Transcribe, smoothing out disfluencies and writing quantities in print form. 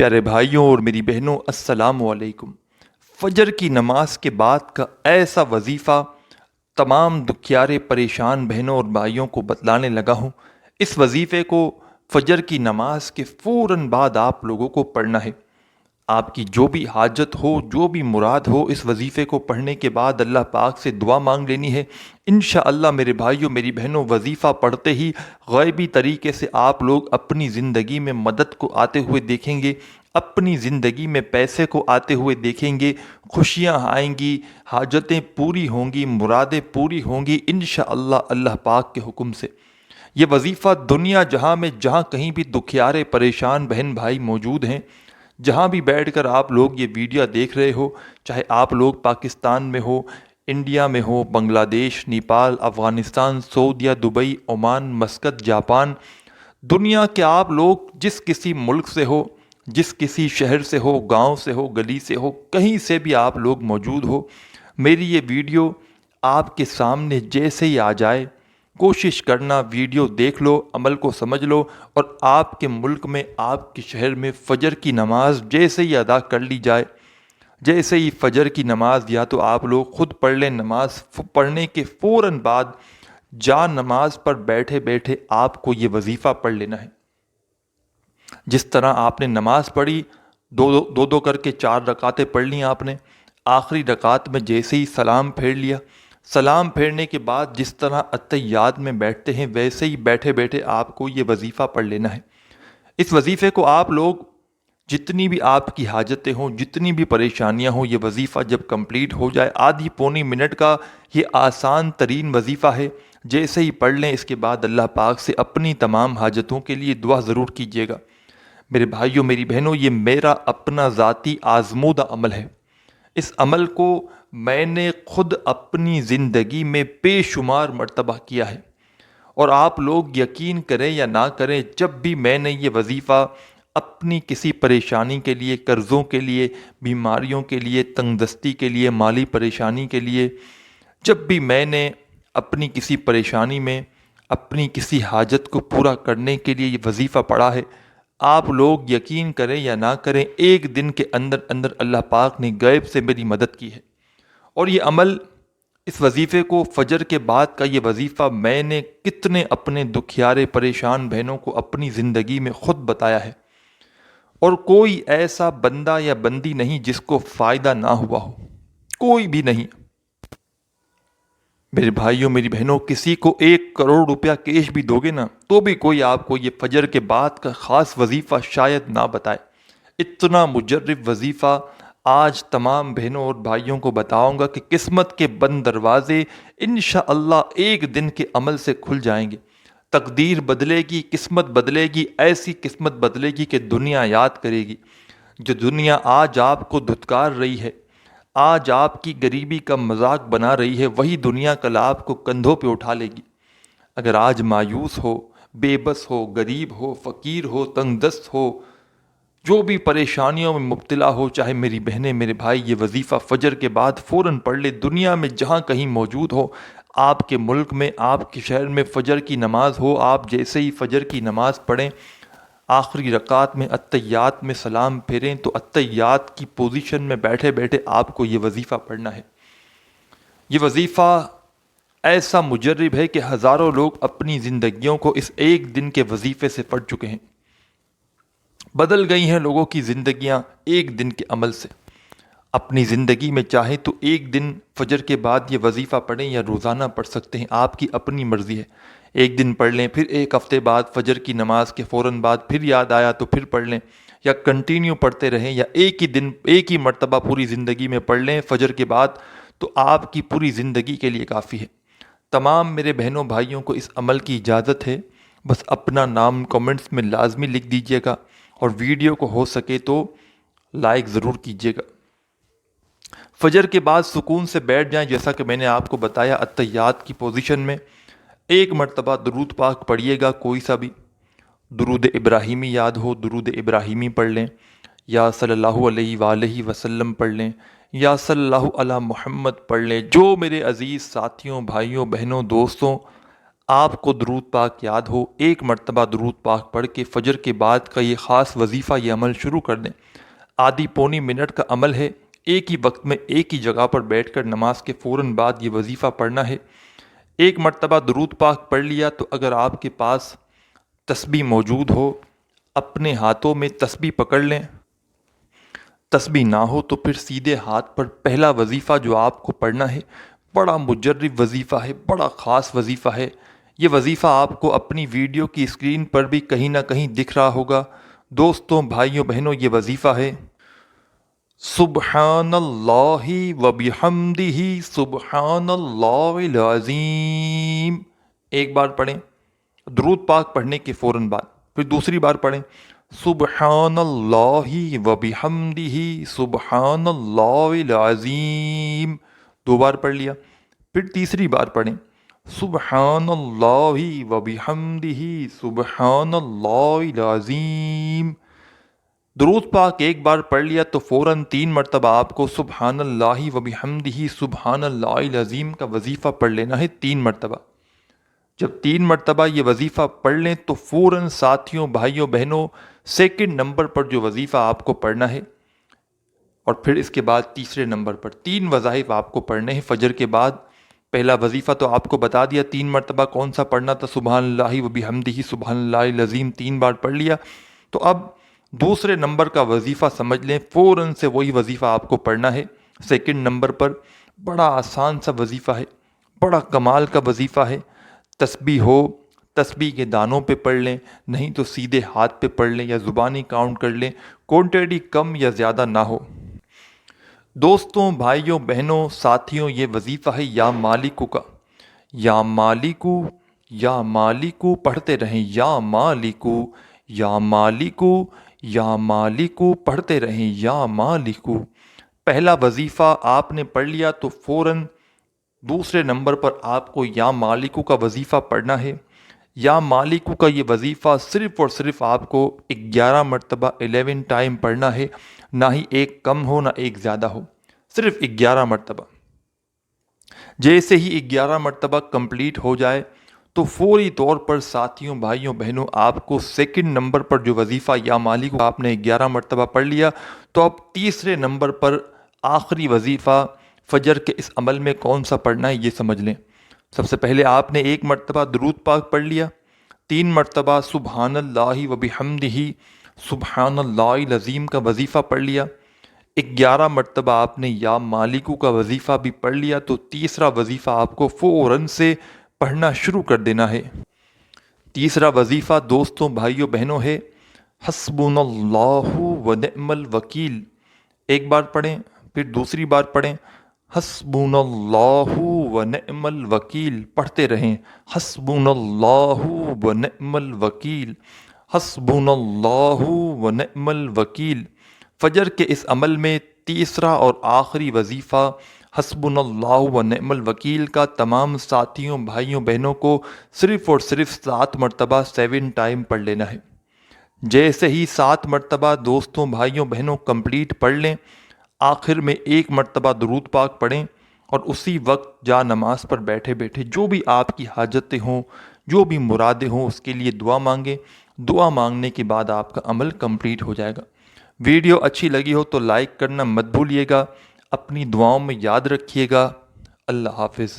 پیارے بھائیوں اور میری بہنوں، السلام علیکم۔ فجر کی نماز کے بعد کا ایسا وظیفہ تمام دکھیارے پریشان بہنوں اور بھائیوں کو بتلانے لگا ہوں۔ اس وظیفے کو فجر کی نماز کے فوراً بعد آپ لوگوں کو پڑھنا ہے۔ آپ کی جو بھی حاجت ہو، جو بھی مراد ہو، اس وظیفے کو پڑھنے کے بعد اللہ پاک سے دعا مانگ لینی ہے۔ انشاءاللہ میرے بھائیوں میری بہنوں، وظیفہ پڑھتے ہی غیبی طریقے سے آپ لوگ اپنی زندگی میں مدد کو آتے ہوئے دیکھیں گے، اپنی زندگی میں پیسے کو آتے ہوئے دیکھیں گے، خوشیاں آئیں گی، حاجتیں پوری ہوں گی، مرادیں پوری ہوں گی انشاءاللہ اللہ پاک کے حکم سے۔ یہ وظیفہ دنیا جہاں میں جہاں کہیں بھی دکھیارے پریشان بہن بھائی موجود ہیں، جہاں بھی بیٹھ کر آپ لوگ یہ ویڈیو دیکھ رہے ہو، چاہے آپ لوگ پاکستان میں ہو، انڈیا میں ہو، بنگلہ دیش، نیپال، افغانستان، سعودیہ، دبئی، عمان، مسقط، جاپان، دنیا کے آپ لوگ جس کسی ملک سے ہو، جس کسی شہر سے ہو، گاؤں سے ہو، گلی سے ہو، کہیں سے بھی آپ لوگ موجود ہو، میری یہ ویڈیو آپ کے سامنے جیسے ہی آ جائے، کوشش کرنا ویڈیو دیکھ لو، عمل کو سمجھ لو، اور آپ کے ملک میں، آپ کے شہر میں فجر کی نماز جیسے ہی ادا کر لی جائے، جیسے ہی فجر کی نماز یا تو آپ لوگ خود پڑھ لیں، نماز پڑھنے کے فوراً بعد جا نماز پر بیٹھے بیٹھے آپ کو یہ وظیفہ پڑھ لینا ہے۔ جس طرح آپ نے نماز پڑھی، دو دو کر کے 4 رکعتیں پڑھ لیں آپ نے، آخری رکعت میں جیسے ہی سلام پھیر لیا، سلام پھیرنے کے بعد جس طرح اتحیات میں بیٹھتے ہیں ویسے ہی بیٹھے بیٹھے آپ کو یہ وظیفہ پڑھ لینا ہے۔ اس وظیفے کو آپ لوگ جتنی بھی آپ کی حاجتیں ہوں، جتنی بھی پریشانیاں ہوں، یہ وظیفہ جب کمپلیٹ ہو جائے، آدھی پونی منٹ کا یہ آسان ترین وظیفہ ہے، جیسے ہی پڑھ لیں اس کے بعد اللہ پاک سے اپنی تمام حاجتوں کے لیے دعا ضرور کیجیے گا۔ میرے بھائیوں میری بہنوں، یہ میرا اپنا ذاتی آزمودہ عمل ہے۔ اس عمل کو میں نے خود اپنی زندگی میں بے شمار مرتبہ کیا ہے، اور آپ لوگ یقین کریں یا نہ کریں، جب بھی میں نے یہ وظیفہ اپنی کسی پریشانی کے لیے، قرضوں کے لیے، بیماریوں کے لیے، تنگ دستی کے لیے، مالی پریشانی کے لیے، جب بھی میں نے اپنی کسی پریشانی میں، اپنی کسی حاجت کو پورا کرنے کے لیے یہ وظیفہ پڑھا ہے، آپ لوگ یقین کریں یا نہ کریں، ایک دن کے اندر اندر اللہ پاک نے غیب سے میری مدد کی ہے۔ اور یہ عمل، اس وظیفے کو، فجر کے بعد کا یہ وظیفہ میں نے کتنے اپنے دکھیارے پریشان بہنوں کو اپنی زندگی میں خود بتایا ہے، اور کوئی ایسا بندہ یا بندی نہیں جس کو فائدہ نہ ہوا ہو، کوئی بھی نہیں۔ میرے بھائیوں میری بہنوں، کسی کو 1 کروڑ روپیہ کیش بھی دو گے نا، تو بھی کوئی آپ کو یہ فجر کے بعد کا خاص وظیفہ شاید نہ بتائے۔ اتنا مجرب وظیفہ آج تمام بہنوں اور بھائیوں کو بتاؤں گا کہ قسمت کے بند دروازے انشاءاللہ ایک دن کے عمل سے کھل جائیں گے۔ تقدیر بدلے گی، قسمت بدلے گی، ایسی قسمت بدلے گی کہ دنیا یاد کرے گی۔ جو دنیا آج آپ کو دھتکار رہی ہے، آج آپ کی غریبی کا مذاق بنا رہی ہے، وہی دنیا کل آپ کو کندھوں پہ اٹھا لے گی۔ اگر آج مایوس ہو، بے بس ہو، غریب ہو، فقیر ہو، تنگ دست ہو، جو بھی پریشانیوں میں مبتلا ہو، چاہے میری بہنیں میرے بھائی یہ وظیفہ فجر کے بعد فوراً پڑھ لے۔ دنیا میں جہاں کہیں موجود ہو، آپ کے ملک میں، آپ کے شہر میں فجر کی نماز ہو، آپ جیسے ہی فجر کی نماز پڑھیں، آخری رکعت میں اتحیات میں سلام پھیریں تو اتحیات کی پوزیشن میں بیٹھے بیٹھے آپ کو یہ وظیفہ پڑھنا ہے۔ یہ وظیفہ ایسا مجرب ہے کہ ہزاروں لوگ اپنی زندگیوں کو اس ایک دن کے وظیفے سے پڑھ چکے ہیں۔ بدل گئی ہیں لوگوں کی زندگیاں ایک دن کے عمل سے۔ اپنی زندگی میں چاہے تو ایک دن فجر کے بعد یہ وظیفہ پڑھیں یا روزانہ پڑھ سکتے ہیں، آپ کی اپنی مرضی ہے۔ ایک دن پڑھ لیں، پھر ایک ہفتے بعد فجر کی نماز کے فوراً بعد پھر یاد آیا تو پھر پڑھ لیں، یا کنٹینیو پڑھتے رہیں، یا ایک ہی دن ایک ہی مرتبہ پوری زندگی میں پڑھ لیں فجر کے بعد، تو آپ کی پوری زندگی کے لیے کافی ہے۔ تمام میرے بہنوں بھائیوں کو اس عمل کی اجازت ہے، بس اپنا نام کمنٹس میں لازمی لکھ دیجیے گا، اور ویڈیو کو ہو سکے تو لائک ضرور کیجیے گا۔ فجر کے بعد سکون سے بیٹھ جائیں، جیسا کہ میں نے آپ کو بتایا، اتحیات کی پوزیشن میں ایک مرتبہ درود پاک پڑھیے گا، کوئی سا بھی درود ابراہیمی یاد ہو، درود ابراہیمی پڑھ لیں، یا صلی اللہ علیہ وآلہ وسلم پڑھ لیں، یا صلی اللہ علی محمد پڑھ لیں۔ جو میرے عزیز ساتھیوں، بھائیوں، بہنوں، دوستوں آپ کو درود پاک یاد ہو، ایک مرتبہ درود پاک پڑھ کے فجر کے بعد کا یہ خاص وظیفہ، یہ عمل شروع کر دیں۔ آدھی پونی منٹ کا عمل ہے، ایک ہی وقت میں ایک ہی جگہ پر بیٹھ کر نماز کے فوراً بعد یہ وظیفہ پڑھنا ہے۔ ایک مرتبہ درود پاک پڑھ لیا تو اگر آپ کے پاس تسبیح موجود ہو، اپنے ہاتھوں میں تسبیح پکڑ لیں۔ تسبیح نہ ہو تو پھر سیدھے ہاتھ پر پہلا وظیفہ جو آپ کو پڑھنا ہے، بڑا مجرب وظیفہ ہے، بڑا خاص وظیفہ ہے۔ یہ وظیفہ آپ کو اپنی ویڈیو کی اسکرین پر بھی کہیں نہ کہیں دکھ رہا ہوگا۔ دوستوں، بھائیوں، بہنوں، یہ وظیفہ ہے سبحان اللہ و بحمدہ سبحان اللہ العظیم۔ ایک بار پڑھیں، درود پاک پڑھنے کے فوراً بعد پھر دوسری بار پڑھیں سبحان اللہ و بحمدہ سبحان اللہ العظیم، دو بار پڑھ لیا۔ پھر تیسری بار پڑھیں سبحان اللہ و بحمدہ سبحان اللہ العظیم۔ درود پاک ایک بار پڑھ لیا تو فوراً 3 مرتبہ آپ کو سبحان اللہ و بحمدہ سبحان اللہ العظیم کا وظیفہ پڑھ لینا ہے، 3 مرتبہ۔ جب 3 مرتبہ یہ وظیفہ پڑھ لیں تو فوراً ساتھیوں، بھائیوں، بہنوں، سیکنڈ نمبر پر جو وظیفہ آپ کو پڑھنا ہے، اور پھر اس کے بعد تیسرے نمبر پر 3 وظائف آپ کو پڑھنے ہیں فجر کے بعد۔ پہلا وظیفہ تو آپ کو بتا دیا 3 مرتبہ کون سا پڑھنا تھا، سبحان اللہ و بحمدہ سبحان اللہ العظیم، 3 بار پڑھ لیا۔ تو اب دوسرے نمبر کا وظیفہ سمجھ لیں، فوراً سے وہی وظیفہ آپ کو پڑھنا ہے سیکنڈ نمبر پر۔ بڑا آسان سا وظیفہ ہے، بڑا کمال کا وظیفہ ہے۔ تسبیح ہو، تسبیح کے دانوں پہ پڑھ لیں، نہیں تو سیدھے ہاتھ پہ پڑھ لیں یا زبانی کاؤنٹ کر لیں، کوانٹٹی کم یا زیادہ نہ ہو۔ دوستوں، بھائیوں، بہنوں، ساتھیوں، یہ وظیفہ ہے یا مالکو کا۔ یا مالکو، یا مالکو پڑھتے رہیں، یا مالکو، یا مالکو، یا مالکو پڑھتے رہیں، یا مالکو۔ پہلا وظیفہ آپ نے پڑھ لیا تو فوراً دوسرے نمبر پر آپ کو یا مالکو کا وظیفہ پڑھنا ہے۔ یا مالکو کا یہ وظیفہ صرف اور صرف آپ کو 11 مرتبہ 11 ٹائم پڑھنا ہے، نہ ہی ایک کم ہو نہ ایک زیادہ ہو، صرف 11 مرتبہ۔ جیسے ہی 11 مرتبہ کمپلیٹ ہو جائے تو فوری طور پر ساتھیوں، بھائیوں، بہنوں، آپ کو سیکنڈ نمبر پر جو وظیفہ یا مالکو آپ نے 11 مرتبہ پڑھ لیا، تو اب تیسرے نمبر پر آخری وظیفہ فجر کے اس عمل میں کون سا پڑھنا ہے یہ سمجھ لیں۔ سب سے پہلے آپ نے 1 مرتبہ درود پاک پڑھ لیا، 3 مرتبہ سبحان اللہ و بحمدہ سبحان اللہ العظیم کا وظیفہ پڑھ لیا، 11 مرتبہ آپ نے یا مالکو کا وظیفہ بھی پڑھ لیا، تو تیسرا وظیفہ آپ کو فوراً سے پڑھنا شروع کر دینا ہے۔ تیسرا وظیفہ دوستوں، بھائیوں، بہنوں ہے حسبنا اللہ و نعم الوکیل۔ ایک بار پڑھیں، پھر دوسری بار پڑھیں حسبنا اللہ و نعم الوکیل، پڑھتے رہیں حسبنا اللہ و نعم الوکیل، حسبنا اللہ و نعم الوکیل۔ فجر کے اس عمل میں تیسرا اور آخری وظیفہ حسبنا اللہ و نعم الوکیل کا تمام ساتھیوں، بھائیوں، بہنوں کو صرف اور صرف 7 مرتبہ 7 ٹائم پڑھ لینا ہے۔ جیسے ہی 7 مرتبہ دوستوں، بھائیوں، بہنوں کمپلیٹ پڑھ لیں، آخر میں 1 مرتبہ درود پاک پڑھیں، اور اسی وقت جا نماز پر بیٹھے بیٹھے جو بھی آپ کی حاجتیں ہوں، جو بھی مرادیں ہوں، اس کے لیے دعا مانگیں۔ دعا مانگنے کے بعد آپ کا عمل کمپلیٹ ہو جائے گا۔ ویڈیو اچھی لگی ہو تو لائک کرنا مت بھولیے گا، اپنی دعاؤں میں یاد رکھیے گا۔ اللہ حافظ۔